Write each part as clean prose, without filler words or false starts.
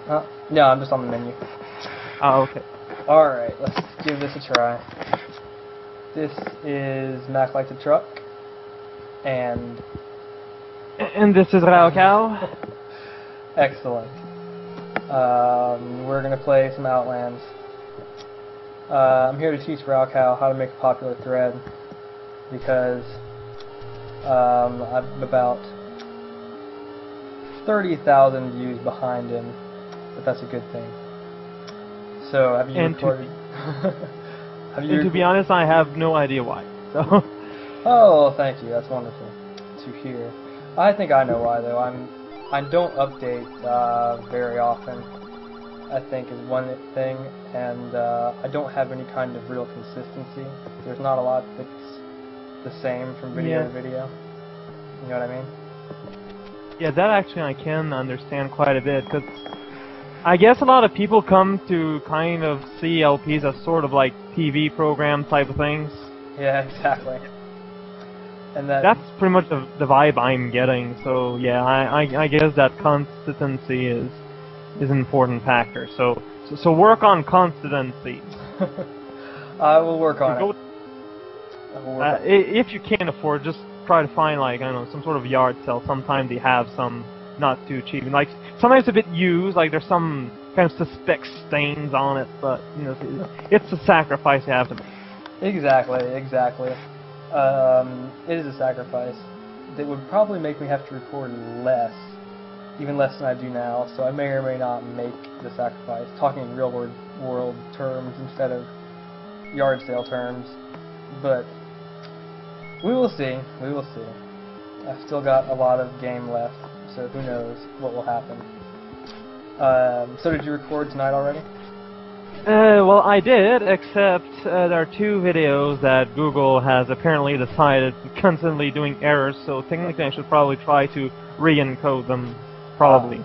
No, I'm just on the menu. Oh, okay. Alright, let's give this a try. This is Mac Like the Truck, and this is raocow. excellent. We're going to play some Outlands. I'm here to teach raocow how to make a popular thread, because I'm about 30,000 views behind him, but that's a good thing. So, have you recorded? To be honest, I have no idea why. So. Oh, thank you. That's wonderful to hear. I think I know why, though. I don't update very often, I think, is one thing, and I don't have any kind of real consistency. There's not a lot that's the same from video to video. You know what I mean? Yeah, that actually I can understand quite a bit, because I guess a lot of people come to kind of see LPs as sort of like TV program type of things. Yeah, exactly. And that's pretty much the vibe I'm getting. So yeah, I guess that consistency is an important factor. So work on consistency. I will work on it. If you can't afford, just try to find, like, I don't know, some sort of yard sale. Sometimes they have some not too cheap, and like sometimes a bit used, like there's some kind of suspect stains on it, but you know, it's a sacrifice you have to make. Exactly. It is a sacrifice that would probably make me have to record less, even less than I do now, so I may or may not make the sacrifice, talking in real world terms instead of yard sale terms, but we will see. I've still got a lot of game left, so who knows what will happen. So did you record tonight already? Well, I did, except there are two videos that Google has apparently decided constantly doing errors, so technically I should probably try to re-encode them, probably.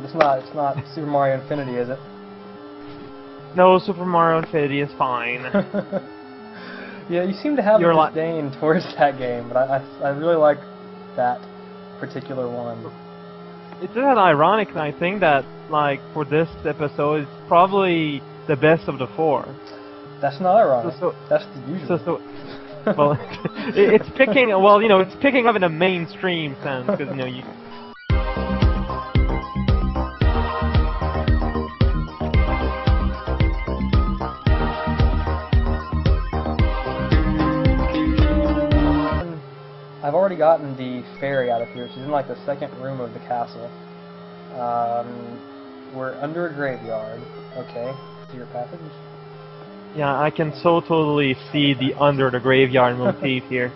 It's not Super Mario Infinity, is it? No, Super Mario Infinity is fine. Yeah, you seem to have a disdain towards that game, but I really like that particular one. It's that ironic, I think, that, like, for this episode, it's probably the best of the four. That's not ironic. That's the usual. Well, it's picking. Well, you know, it's picking up in a mainstream sense, because, you know, you. I've already gotten the fairy out of here. She's in like the second room of the castle. We're under a graveyard. Okay, see your passage? Yeah, I can so totally see the under the graveyard motif here.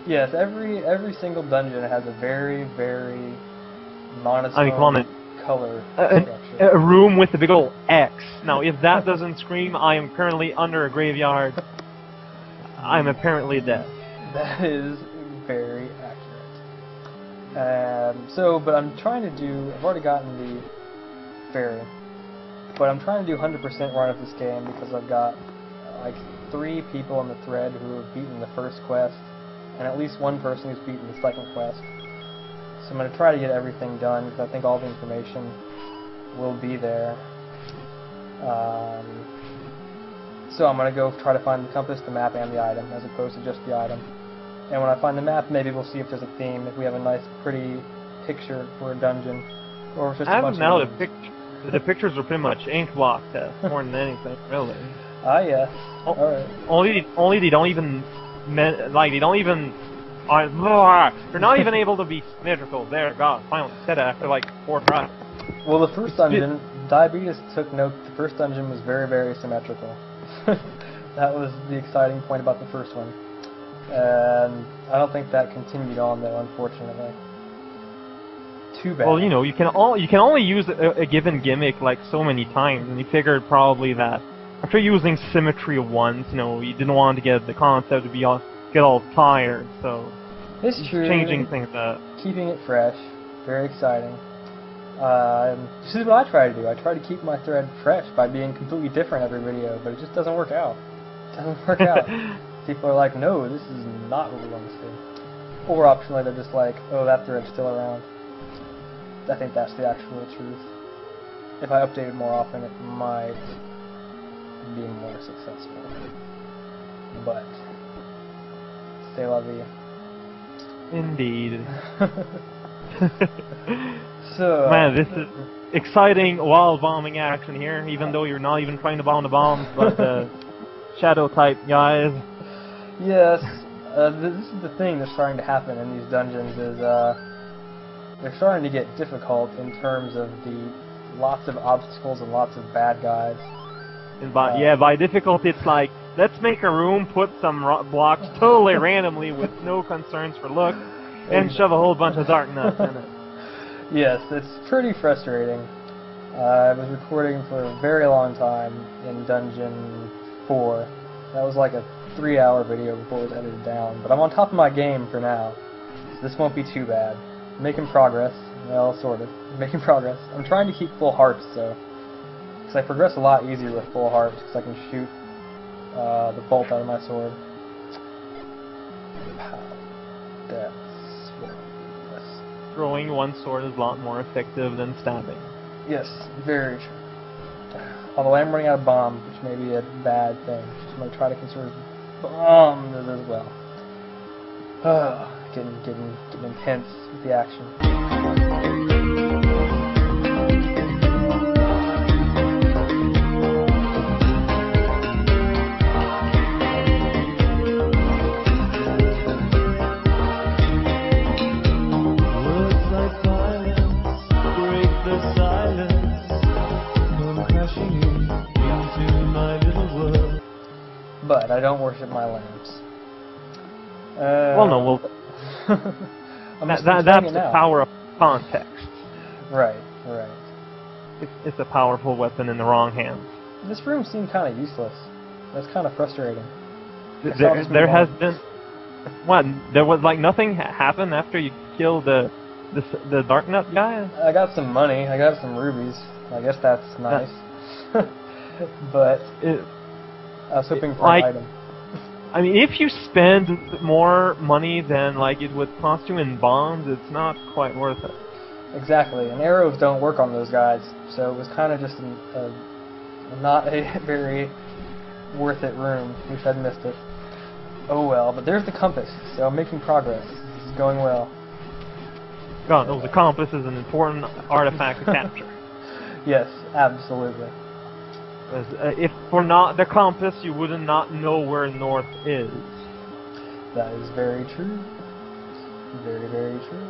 Yes, every single dungeon has a very, very monotone color structure. A room with a big old X. Now, if that doesn't scream, I am currently under a graveyard, I'm apparently dead. That is very accurate. But I'm trying to do, I've already gotten the fairy, but I'm trying to do 100% run of this game because I've got like 3 people on the thread who have beaten the first quest, and at least one person who's beaten the second quest. So I'm going to try to get everything done because I think all the information will be there. So I'm going to go try to find the compass, the map, and the item, as opposed to just the item. And when I find the map, maybe we'll see if there's a theme, if we have a nice, pretty picture for a dungeon, or if it's just a bunch of the pictures are pretty much ink block test, more than anything, really. Ah, yes. Alright. Only they don't even, they're not even able to be symmetrical. There, God, finally said it after like 4 tries. Well, the first dungeon, Diabetes took note, the first dungeon was very, very symmetrical. That was the exciting point about the first one. And I don't think that continued on, though, unfortunately. Too bad. Well, you know, you can only use a given gimmick like so many times, and you figured probably that after using symmetry once, you know, you didn't want to get the concept to get all tired, so it's true. Changing things up, keeping it fresh, very exciting. This is what I try to do. I try to keep my thread fresh by being completely different every video, but it just doesn't work out. It doesn't work out. People are like, no, this is not what we want to see. Or optionally, they're just like, oh, that thread's still around. I think that's the actual truth. if I updated more often, it might be more successful. But c'est la vie. Indeed. So Man, this is exciting wall bombing action here, even though you're not even trying to bomb the bombs, but the shadow type guys. yes, this is the thing that's starting to happen in these dungeons is they're starting to get difficult in terms of the lots of obstacles and lots of bad guys. And by difficulty, it's like, let's make a room, put some blocks totally randomly with no concerns for look, and shove a whole bunch of dark nuts in it. Yes, it's pretty frustrating. I was recording for a very long time in Dungeon 4. That was like a 3-hour video before it was edited down, but I'm on top of my game for now, so this won't be too bad. I'm making progress, well, sort of. I'm making progress. I'm trying to keep full hearts, though, because I progress a lot easier with full hearts, because I can shoot the bolt out of my sword. That's what. Yes. Throwing one sword is a lot more effective than stabbing. Yes, very true. Although I am running out of bombs, which may be a bad thing. So I'm going to try to conserve bombs as well. Getting intense with the action. But I don't worship my lamps. Well, no, well, that's the power of context. Right. It's a powerful weapon in the wrong hands. This room seemed kind of useless. That's kind of frustrating. There has been... What? There was like nothing happened after you killed the Dark Nut guy? I got some money. I got some rubies. I guess that's nice. But I was hoping for an item. I mean, if you spend more money than like it would cost you in bombs, it's not quite worth it. Exactly, and arrows don't work on those guys, so it was kind of just not a very worth it room. At least I'd missed it. Oh well, but there's the compass, so I'm making progress. This is going well. God knows the compass is an important artifact to capture. Yes, absolutely. If for not the compass, you would not know where north is. That is very true. Very, very true.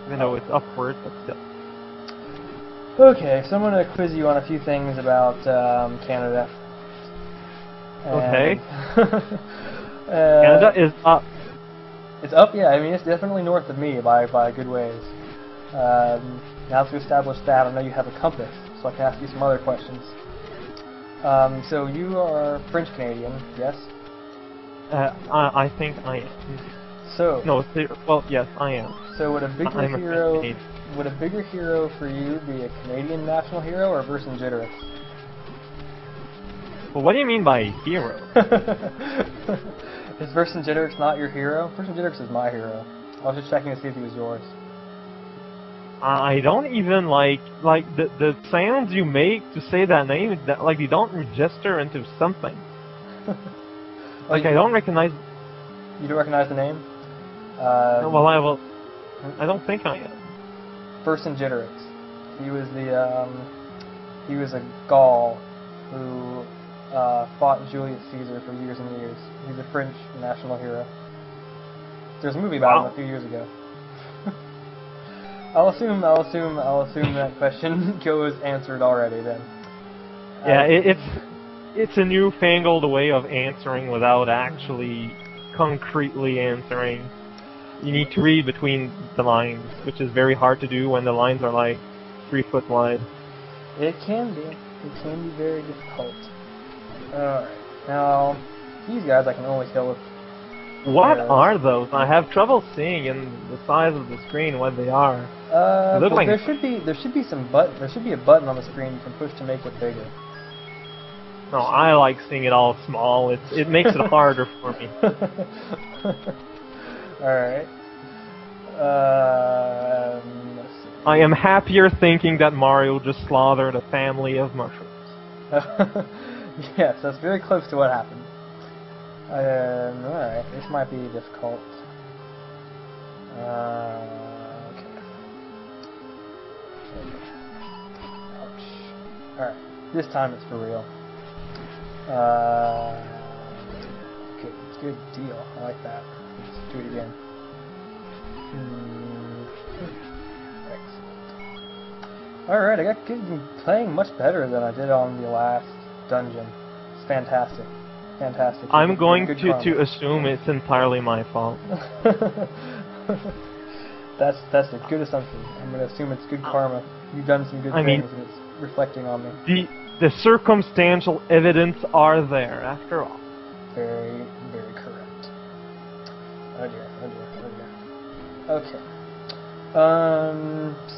Even though it's upward, but still. Okay, so I'm going to quiz you on a few things about Canada. Okay. Canada is up. It's up, yeah. I mean, it's definitely north of me by a good ways. Now that we've established that, I know you have a compass, so I can ask you some other questions. So you are French-Canadian, yes? I think I am. So no, well, yes, I am. So would a bigger hero for you be a Canadian national hero or Vercingetorix? Well, what do you mean by hero? Is Vercingetorix not your hero? Vercingetorix is my hero. I was just checking to see if he was yours. I don't even like the sounds you make to say that name. Like they don't register into something. Like I don't recognize. You don't recognize the name? Well, I don't think I am. Vercingetorix. He was he was a Gaul who fought Julius Caesar for years and years. He's a French national hero. There's a movie about him a few years ago. I'll assume that question goes answered already then. Yeah, it's a newfangled way of answering without actually concretely answering. You need to read between the lines, which is very hard to do when the lines are like 3 foot wide. It can be. It can be very difficult. Alright. Now, these guys I can only kill with... What are those? I have trouble seeing in the size of the screen what they are. Like there should be a button on the screen you can push to make it bigger. No, I like seeing it all small. It makes it harder for me. Alright. Let's see. I am happier thinking that Mario just slaughtered a family of mushrooms. Yes, that's very close to what happened. Alright, this might be difficult. Okay. Ouch. Alright, this time it's for real. Good deal. I like that. Let's do it again. Excellent. Alright, I got playing much better than I did on the last dungeon. It's fantastic. Fantastic. I'm going to assume it's entirely my fault. That's a good assumption. I'm going to assume it's good karma. You've done some good things and it's reflecting on me. The circumstantial evidence are there, after all. Very, very correct. Oh dear, oh dear, oh dear. Okay.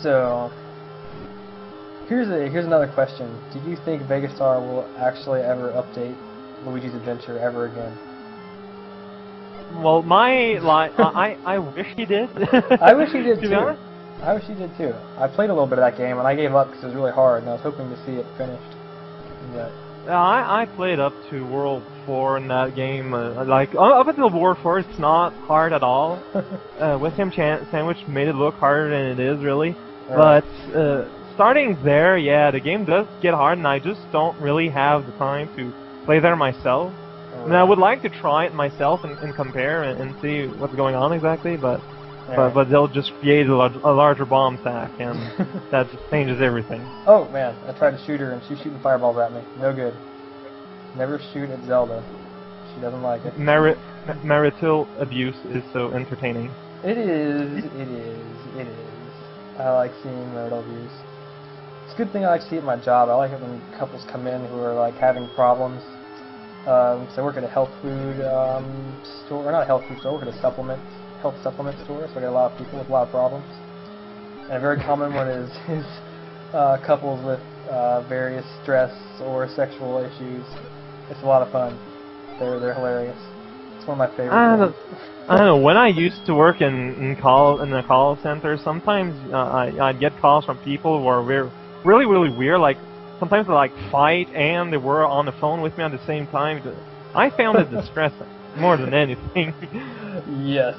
So here's another question. Do you think Vegastar will actually ever update Luigi's Adventure ever again? Well, I wish he did. I wish he did to be too. honest. I wish he did too. I played a little bit of that game and I gave up because it was really hard and I was hoping to see it finished. But I played up to World 4 in that game. Like up until World 4, it's not hard at all. With him Sandwich made it look harder than it is really. Right. But starting there, yeah, the game does get hard, and I just don't really have the time to play there myself. Right. I mean, I would like to try it myself and compare and see what's going on exactly, but they'll just create a larger bomb stack, and that just changes everything. Oh man, I tried to shoot her and she's shooting fireballs at me. No good. Never shoot at Zelda. She doesn't like it. Marital abuse is so entertaining. It is. I like seeing marital abuse. It's a good thing I like to see it at my job. I like it when couples come in who are like having problems. So I work at a health food store, or not a health food store, I work at a health supplement store, so I get a lot of people with a lot of problems. And a very common one is couples with various stress or sexual issues. It's a lot of fun. They're hilarious. It's one of my favorite things. I don't know. When I used to work in a call center, sometimes I'd get calls from people who are really weird. Like sometimes they like fight and they were on the phone with me at the same time. I found it distressing more than anything. Yes,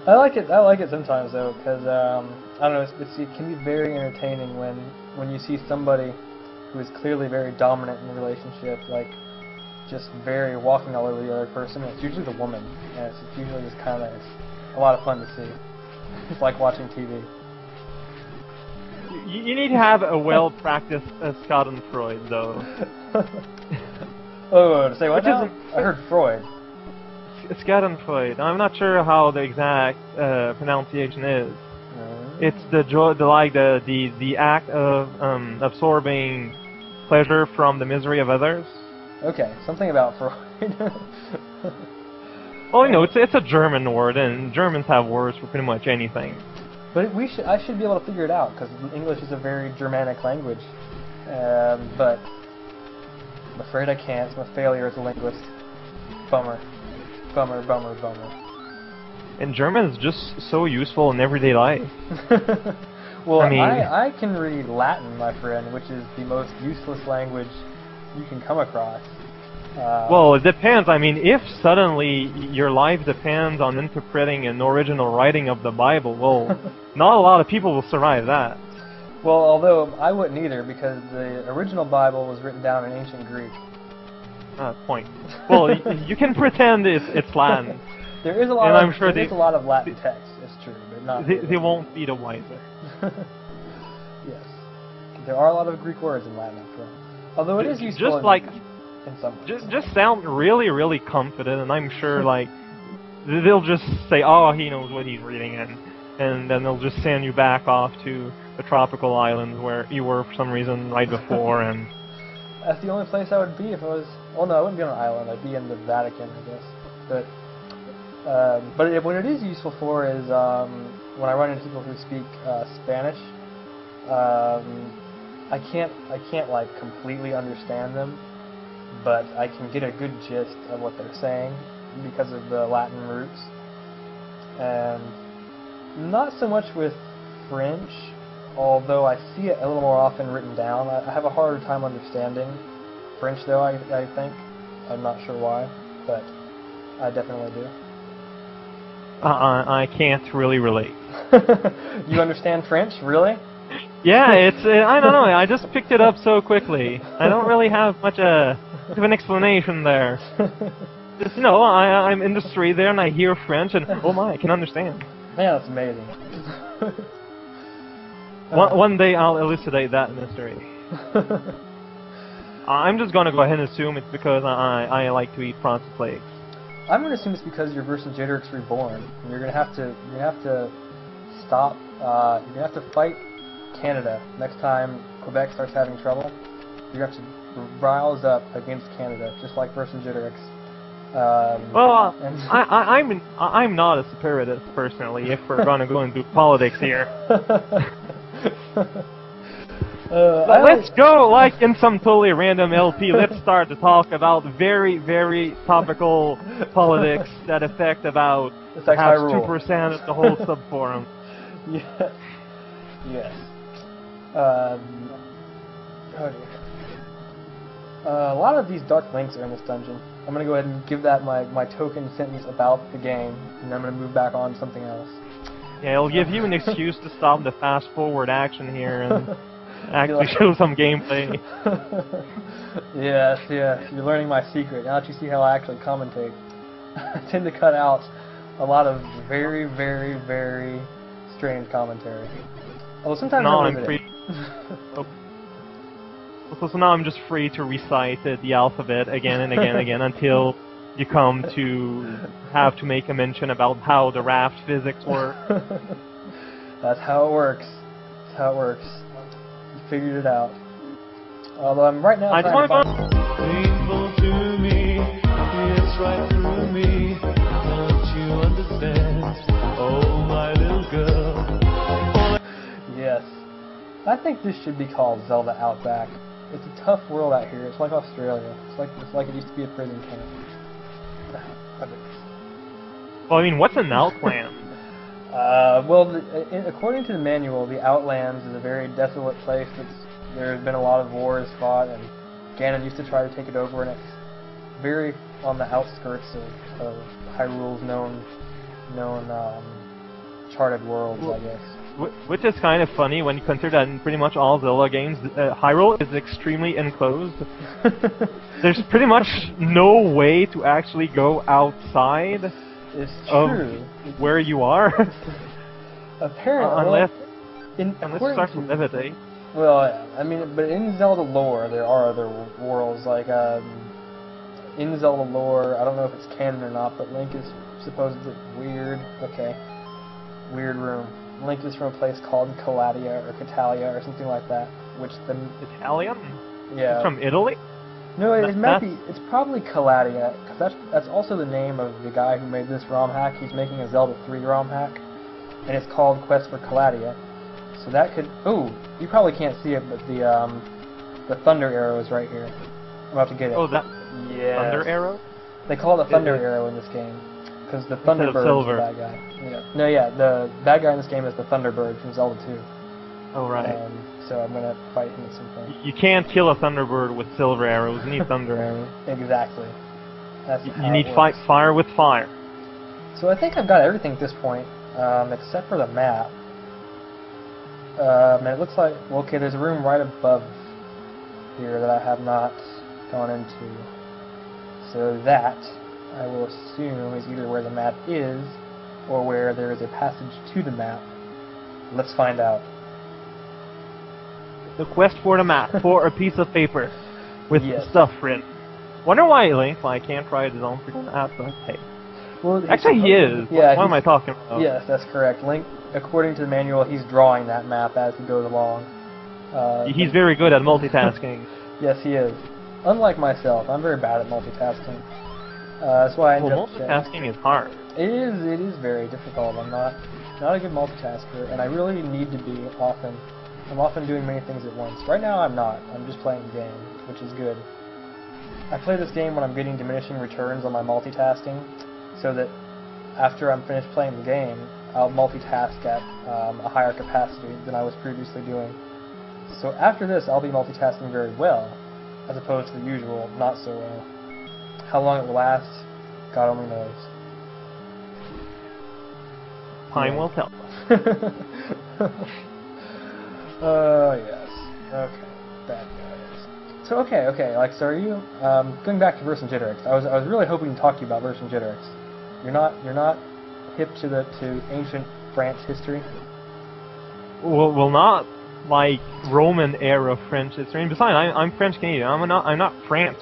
I like it. I like it sometimes though, because I don't know. It can be very entertaining when you see somebody who is clearly very dominant in the relationship, like just very walking all over the other person. It's usually the woman, and it's usually just kind of a lot of fun to see. It's like watching TV. You need to have a well-practiced Schadenfreude, though. Oh, to say what now? I heard Freud. Schadenfreude. I'm not sure how the exact pronunciation is. It's the act of absorbing pleasure from the misery of others. Okay, something about Freud. Well, you know, it's a German word, and Germans have words for pretty much anything. But I should be able to figure it out, because English is a very Germanic language. But I'm afraid I can't. I'm a failure as a linguist. Bummer. Bummer. And German is just so useful in everyday life. Well, I mean, I can read Latin, my friend, which is the most useless language you can come across. Well, it depends. I mean, if suddenly your life depends on interpreting an original writing of the Bible, well, not a lot of people will survive that. Well, although I wouldn't either, because the original Bible was written down in ancient Greek. Point. Well, you can pretend it's Latin. There is a lot. And of, I'm sure there is a lot of Latin text. It's true, but not. They won't be the wiser. Yes, there are a lot of Greek words in Latin, after all. Although it is useful. Just like. In some ways. Just sound really confident, and I'm sure like they'll just say, "Oh, he knows what he's reading," and then they'll just send you back off to the tropical islands where you were for some reason right before. And that's the only place I would be if I was. Well, no, I wouldn't be on an island. I'd be in the Vatican, I guess. But what it is useful for is when I run into people who speak Spanish. I can't like completely understand them, but I can get a good gist of what they're saying because of the Latin roots. And not so much with French, although I see it a little more often written down. I have a harder time understanding French, though, I think. I'm not sure why, but I definitely do. I can't really relate. You understand French, really? Yeah, it's I don't know. I just picked it up so quickly. I don't really have much of an explanation there. Just I'm in the street there and I hear French and oh my, I can understand. Man, that's amazing. One day I'll elucidate that mystery. I'm just gonna go ahead and assume it's because I like to eat Francis plagues. I'm gonna assume it's because you're Vercingetorix Reborn, and you're gonna have to stop. You're gonna have to fight Canada next time Quebec starts having trouble. You're gonna have to rise up against Canada, just like Vercingetorix. I'm not a separatist personally. If we're gonna go into politics here. Let's go, like in some totally random LP, let's start to talk about very, very topical politics that affect about perhaps 2% of the whole subforum. Yeah. Yes. Oh dear. A lot of these dark links are in this dungeon. I'm going to go ahead and give that my token sentence about the game, and then I'm going to move back on to something else. Yeah, it'll give you an excuse to stop the fast-forward action here and actually show some gameplay. Yes, you're learning my secret. Now that you see how I actually commentate, I tend to cut out a lot of very, very, very strange commentary. Although sometimes I'm free. So now I'm just free to recite the alphabet again and again and again until you come to have to make a mention about how the raft physics work. That's how it works. That's how it works. You figured it out. Although I'm right now trying to find... Painful to me, it's right through me. Don't you understand? Oh, my little girl. Yes. I think this should be called Zelda Outback. It's a tough world out here. It's like Australia. It's like it used to be a prison camp. Well, I mean, what's an Outland? According to the manual, the Outlands is a very desolate place. There's been a lot of wars fought, and Ganon used to try to take it over, and it's very on the outskirts of Hyrule's known charted worlds, I guess. Which is kind of funny when you consider that in pretty much all Zelda games, Hyrule is extremely enclosed. There's pretty much no way to actually go outside of where you are. Apparently. Unless you start to levitate. Well, I mean, but in Zelda lore, there are other worlds, like, in Zelda lore, I don't know if it's canon or not, but Link is supposedly weird room. Link is from a place called Caladia or Catalia or something like that, which the... Italian? Yeah. It's from Italy? No, it's probably Caladia, because that's also the name of the guy who made this ROM hack. He's making a Zelda 3 ROM hack, and it's called Quest for Caladia. So that could... Ooh, you probably can't see it, but the Thunder Arrow is right here. I'm about to get it. Oh, that... Yes. Thunder Arrow? They call it a Thunder Arrow in this game, because the Thunderbird is the bad guy. Yeah. The bad guy in this game is the Thunderbird from Zelda 2. Oh, right. So I'm going to fight him at some point. You can't kill a Thunderbird with silver arrows. You need Thunder arrows. Exactly. You need fire with fire. So I think I've got everything at this point, except for the map. And it looks like... Well, okay, there's a room right above here that I have not gone into. So that, I will assume, is either where the map is, or where there is a passage to the map. Let's find out. The quest for the map, for a piece of paper, with stuff written. Wonder why Link can't write his own freaking map, but hey. Well, actually he is. Yeah, what am I talking about? Yes, that's correct. Link, according to the manual, he's drawing that map as he goes along. He's very good at multitasking. Yes, he is. Unlike myself, I'm very bad at multitasking. That's why I end up multitasking is hard. It is very difficult. I'm not a good multitasker, and I really need to be often. I'm often doing many things at once. Right now I'm not. I'm just playing the game, which is good. I play this game when I'm getting diminishing returns on my multitasking, so that after I'm finished playing the game, I'll multitask at a higher capacity than I was previously doing. So after this, I'll be multitasking very well, as opposed to the usual not so well. How long it will last, God only knows. Time will tell. Yes. Okay. Bad guys. So okay. Like, so are you going back to Vercingetorix? I was really hoping to talk to you about Vercingetorix. You're not hip to ancient France history. Well, not like Roman era French history. And besides, I'm French Canadian. I'm not French.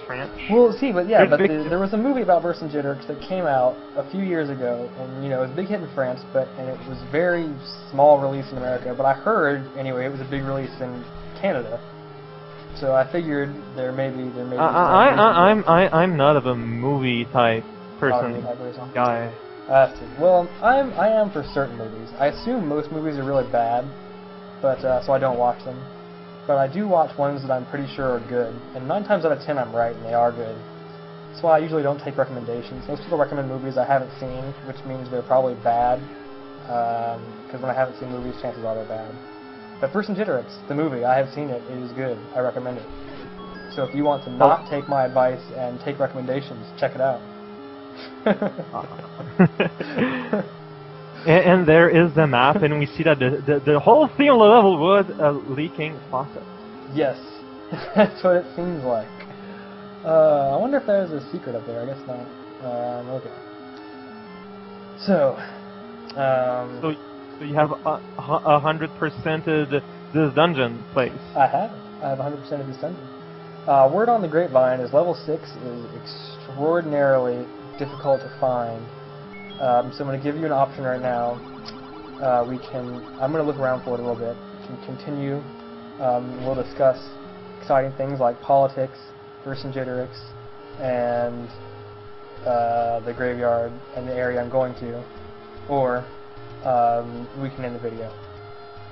Well, see, but yeah, There's there was a movie about Vercingetorix that came out a few years ago, and it was a big hit in France, and it was very small release in America. But I heard anyway it was a big release in Canada. So I figured there may be. I'm not of a movie type person guy. Well, I am for certain movies. I assume most movies are really bad, but so I don't watch them. But I do watch ones that I'm pretty sure are good, and 9 times out of 10 I'm right and they are good. That's why I usually don't take recommendations. Most people recommend movies I haven't seen, which means they're probably bad, because when I haven't seen movies, chances are they're bad. But Vercingetorix, the movie, I have seen it. It is good. I recommend it. So if you want to not take my advice and take recommendations, check it out. And there is the map, and we see that the whole theme of the level was a leaking faucet. Yes, that's what it seems like. I wonder if there's a secret up there. I guess not. Okay. So you have 100%ed this dungeon place. I have 100% of this dungeon. Word on the grapevine is level 6 is extraordinarily difficult to find. So I'm going to give you an option right now. I'm going to look around for it a little bit. We can continue. We'll discuss exciting things like politics, Vercingetorix, and the graveyard and the area I'm going to. Or we can end the video.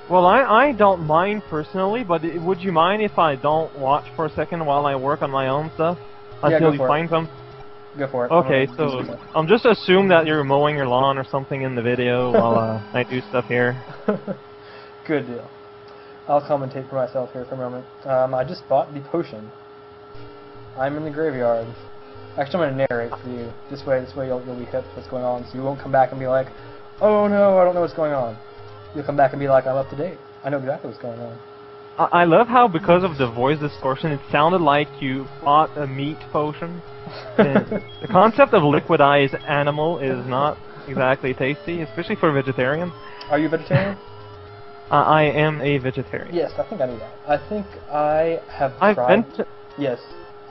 Well, I don't mind personally, but would you mind if I don't watch for a second while I work on my own stuff until you find some? Go for it. Okay, so just assume that you're mowing your lawn or something in the video while I do stuff here. Good deal. I'll commentate for myself here for a moment. I just bought the potion. I'm in the graveyard. Actually, I'm going to narrate for you. This way you'll be hip to what's going on, so you won't come back and be like, oh no, I don't know what's going on. You'll come back and be like, I'm up to date. I know exactly what's going on. I love how, because of the voice distortion, it sounded like you bought a meat potion. The concept of liquidized animal is not exactly tasty, especially for vegetarians. Are you a vegetarian? I am a vegetarian. Yes, I think I knew that. I think I have tried. Yes,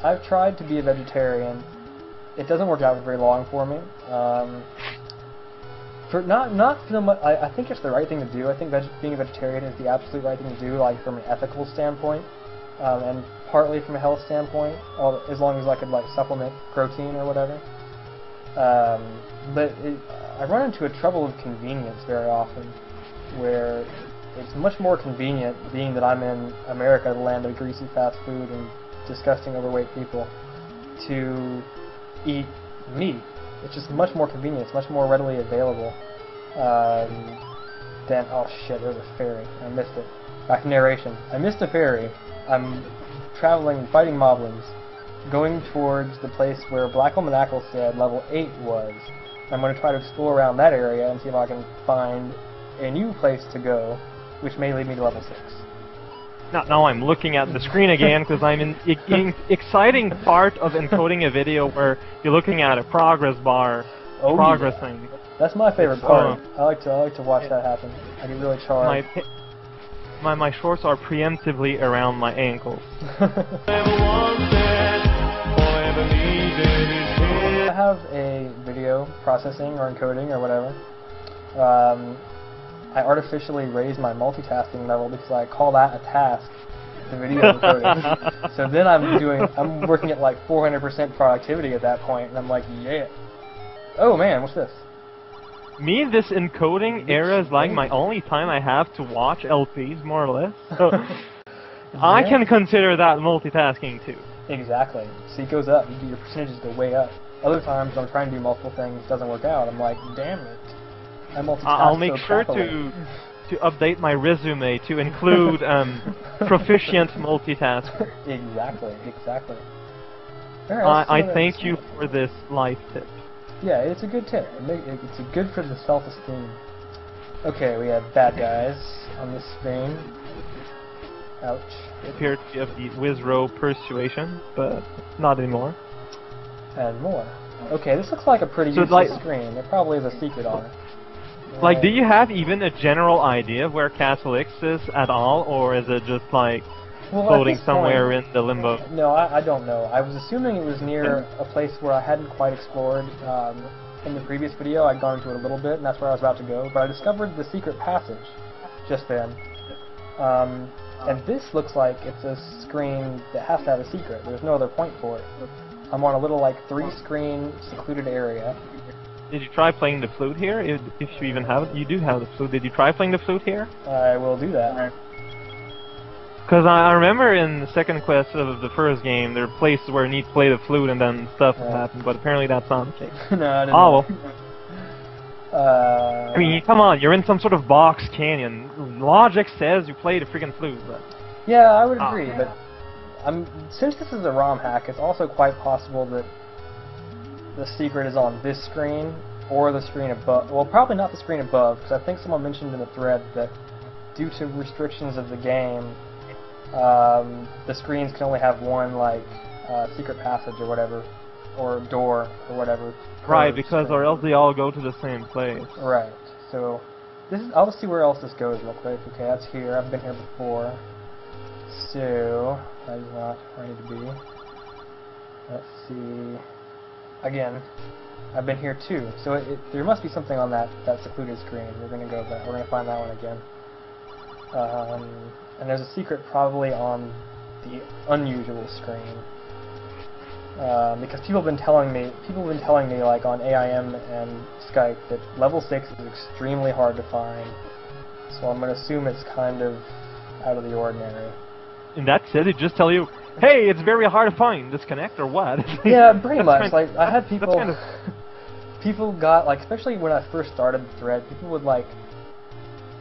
I've tried to be a vegetarian. It doesn't work out very long for me. Not so much. I think it's the right thing to do. I think being a vegetarian is the absolute right thing to do, like from an ethical standpoint, and partly from a health standpoint. As long as I could supplement protein or whatever. But I run into a trouble of convenience very often, where it's much more convenient, being that I'm in America, the land of greasy fast food and disgusting overweight people, to eat meat. It's just much more convenient. It's much more readily available than... Oh shit, there's a ferry. I missed it. Back to narration. I missed a ferry. I'm traveling, fighting moblins, going towards the place where Black Almanacle said level 8 was. I'm going to try to explore around that area and see if I can find a new place to go, which may lead me to level 6. Now I'm looking at the screen again because I'm in exciting part of encoding a video where you're looking at a progress bar progressing. Yeah. That's my favorite part. I like to watch that happen. I get really charged. My shorts are preemptively around my ankles. I have a video processing or encoding or whatever. I artificially raised my multitasking level because I call that a task, the video encoding. So then I'm working at like 400% productivity at that point, and I'm like, yeah. Oh man, what's this? This encoding era is like my only time I have to watch LPs, more or less. So I can consider that multitasking too. Exactly. See, it goes up. Your percentages go way up. Other times I'm trying to do multiple things, it doesn't work out. I'm like, damn it. I multitask I'll make so sure crappily. to update my resume to include proficient multitasker. Exactly, exactly. Alright, I thank you for this life tip. Yeah, it's a good tip. It's good for the self-esteem. Okay, we have bad guys on this screen. Ouch. It appeared to be of the Wizrow persuasion, but not anymore. And more. Okay, this looks like a pretty So, useless like- screen. There probably is a secret on it. Like, do you have even a general idea of where Castle X is at all, or is it just like Well, at floating this somewhere point, in the limbo? No, I don't know. I was assuming it was near a place where I hadn't quite explored. In the previous video, I'd gone into it a little bit, and that's where I was about to go. But I discovered the secret passage just then. And this looks like it's a screen that has to have a secret. There's no other point for it. I'm on a little, like, 3-screen secluded area. Did you try playing the flute here? If you even have it, you do have the flute. Did you try playing the flute here? I will do that. Because I remember in the second quest of the first game, there are places where you need to play the flute and then stuff will happen, but apparently that's not the case. No, I didn't. Oh, well. I mean, come on, you're in some sort of box canyon. Logic says you play the freaking flute, but... Yeah, I would agree, but since this is a ROM hack, it's also quite possible that the secret is on this screen or the screen above. Well, probably not the screen above, because I think someone mentioned in the thread that due to restrictions of the game, the screens can only have one, like, secret passage or whatever, or door or whatever. Right, because or else they all go to the same place. Right. So I'll see where else this goes real quick. Okay, that's here. I've been here before. So that is not where I need to be. Let's see. Again, I've been here too. So there must be something on that secluded screen. We're gonna go back. We're gonna find that one again. And there's a secret probably on the unusual screen. Because people have been telling me like on AIM and Skype that level 6 is extremely hard to find. So I'm gonna assume it's kind of out of the ordinary. And that's it? They just tell you, hey, it's very hard to find. Disconnect or what? Yeah, pretty much. Like I had people, kind of... people got like, especially when I first started the thread, people would like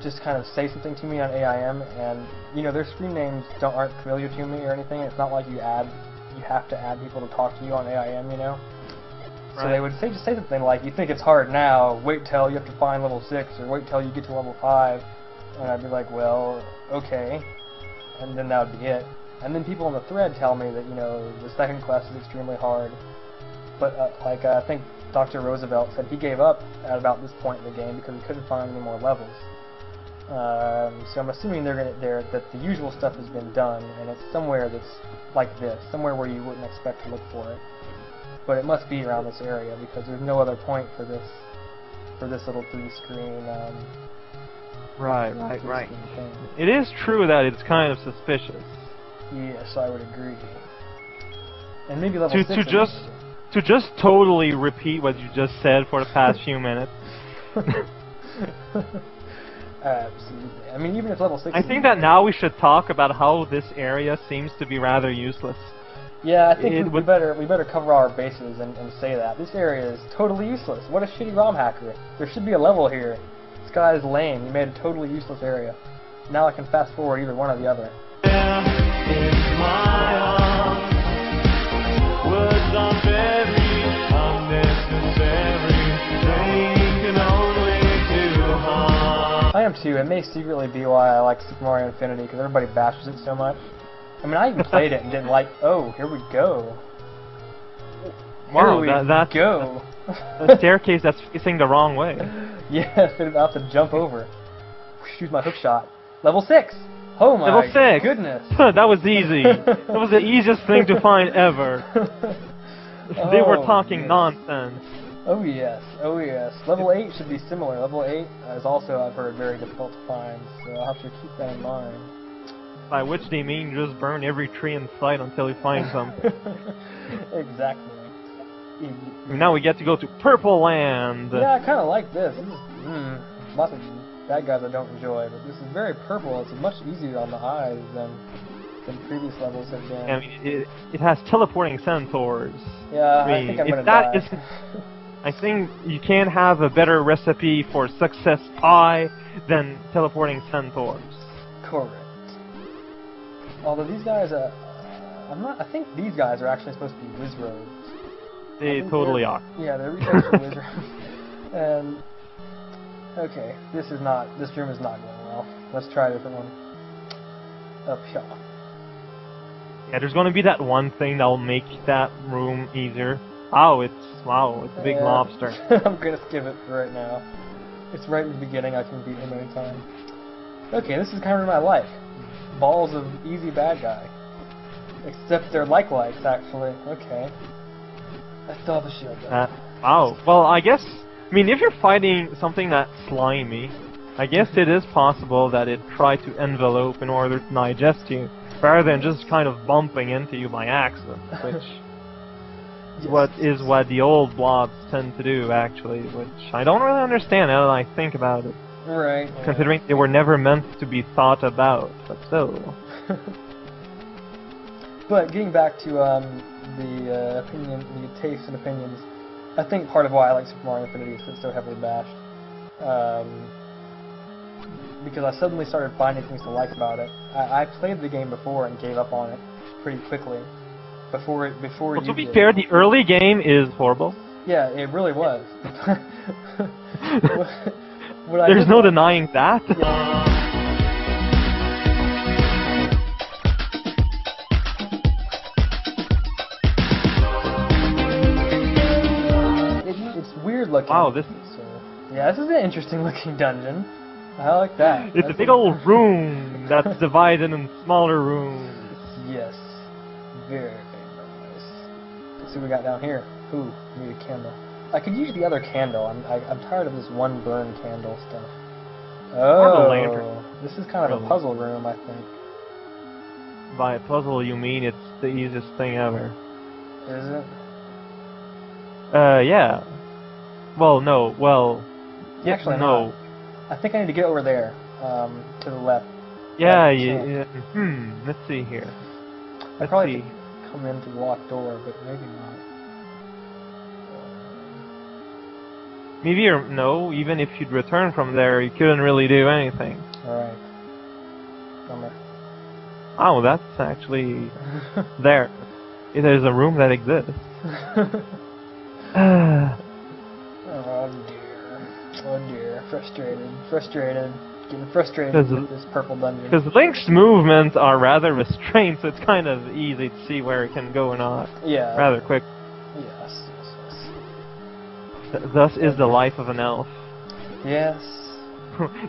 just kind of say something to me on AIM, and you know their screen names aren't familiar to me or anything. It's not like you have to add people to talk to you on AIM, you know. Right. So they would just say something like, "You think it's hard now? Wait till you have to find level 6, or wait till you get to level 5." And I'd be like, "Well, okay." And then that would be it. And then people in the thread tell me that, you know, the second quest is extremely hard. But, I think Dr. Roosevelt said he gave up at about this point in the game because he couldn't find any more levels. So I'm assuming that the usual stuff has been done, and it's somewhere that's like this, somewhere where you wouldn't expect to look for it. But it must be around this area because there's no other point for this little 3-screen. Right. Thing. It is true that it's kind of suspicious. Yes, I would agree. And maybe level 6. To just totally repeat what you just said for the past few minutes. Absolutely. I mean, even if level 6. I think that now we should talk about how this area seems to be rather useless. Yeah, I think we better cover our bases and say that this area is totally useless. What a shitty ROM hacker! There should be a level here. This guy is lame. He made a totally useless area. Now I can fast forward either one or the other. I am too. It may secretly be why I like Super Mario Infinity, because everybody bashes it so much. I mean, I even played it and didn't like. Oh, here we go. Wow, that's go. A staircase that's facing the wrong way. Yes, I'm about to jump over. Shoot my hook shot. Level 6. Oh my Level 6. goodness. That was easy. That was the easiest thing to find ever. They were talking nonsense. Oh yes, oh yes. Level 8 should be similar. Level 8 is also, I've heard, very difficult to find, so I'll have to keep that in mind. By which they mean just burn every tree in sight until you find something. Exactly. Now we get to go to Purple Land. Yeah, I kind of like this. This is, lots of bad guys I don't enjoy, but this is very purple. It's much easier on the eyes than previous levels have been. I mean, it has teleporting centaurs. Yeah, I think I'm gonna die. I think you can't have a better recipe for success pie than teleporting centaurs. Correct. Although these guys, I think these guys are actually supposed to be wizards. They totally are. Yeah, they're researching wizards. And okay, this room is not going well. Let's try a different one. Up here. Yeah, there's gonna be that one thing that'll make that room easier. Oh, it's a big lobster. I'm gonna skip it for right now. It's right in the beginning. I can beat him anytime. Okay, this is kind of room I like. Balls of easy bad guy. Except they're like-likes, actually. Okay. I still have a shield though. Well, I guess, I mean, if you're fighting something that's slimy, I guess it is possible that it tried to envelope in order to digest you, rather than just kind of bumping into you by accident, which is what the old blobs tend to do, actually, which I don't really understand now that I think about it. Right. Considering they were never meant to be thought about, but still. But getting back to the tastes and opinions, I think part of why I like Super Mario Infinity is it's so heavily bashed. Because I suddenly started finding things to like about it. I played the game before and gave up on it pretty quickly. Before Well, you to be did. fair, the early game is horrible. Yeah, it really was. There's no denying that. It's weird looking. Wow, this Yeah, this is an interesting looking dungeon. I like that. it's a big old room that's divided in smaller rooms. Yes. Very, very nice. Let's see what we got down here. Ooh, need a candle. I could use the other candle. I'm tired of this one burn candle stuff. Or the lantern. This is kind of a puzzle room, I think. By a puzzle, you mean it's the easiest thing ever. Is it? Yeah. Well, no. Well, Actually, no. not. I think I need to get over there, to the left. Yeah, Yeah. Let's see here. I Let's probably see. could come into the locked door, but maybe not. Maybe no. Even if you'd return from there, you couldn't really do anything. Alright. Bummer. Oh, that's actually there. It is a room that exists. Oh dear. Oh dear. Frustrated. Getting frustrated with this purple dungeon. Because Link's movements are rather restrained, so it's kind of easy to see where it can go or not. Yeah. Rather quick. Yes. Thus is the life of an elf. Yes.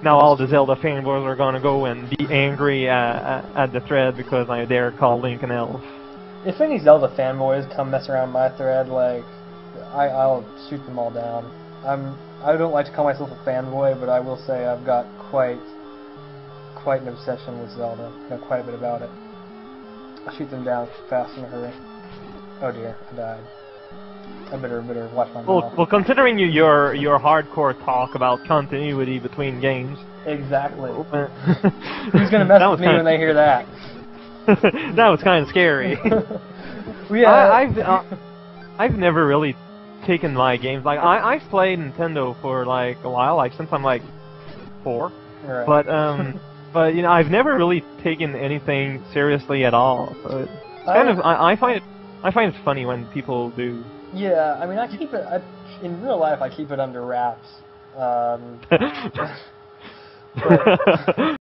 Now all the Zelda fanboys are gonna go and be angry at the thread because I dare call Link an elf. If any Zelda fanboys come mess around my thread, like, I'll shoot them all down. I don't like to call myself a fanboy, but I will say I've got quite an obsession with Zelda. I know quite a bit about it. I'll shoot them down fast in a hurry. Oh dear, I died. I better watch my mouth. Well, considering your hardcore talk about continuity between games. Exactly. Who's Who's gonna mess with me when they hear that? That was kind of scary. Yeah. I've never really taken my games like I've played Nintendo for like a while, like since I'm like 4. Right. But you know, I've never really taken anything seriously at all. So it's kind of I find it funny when people do. Yeah, I mean, I keep it in real life. I keep it under wraps. But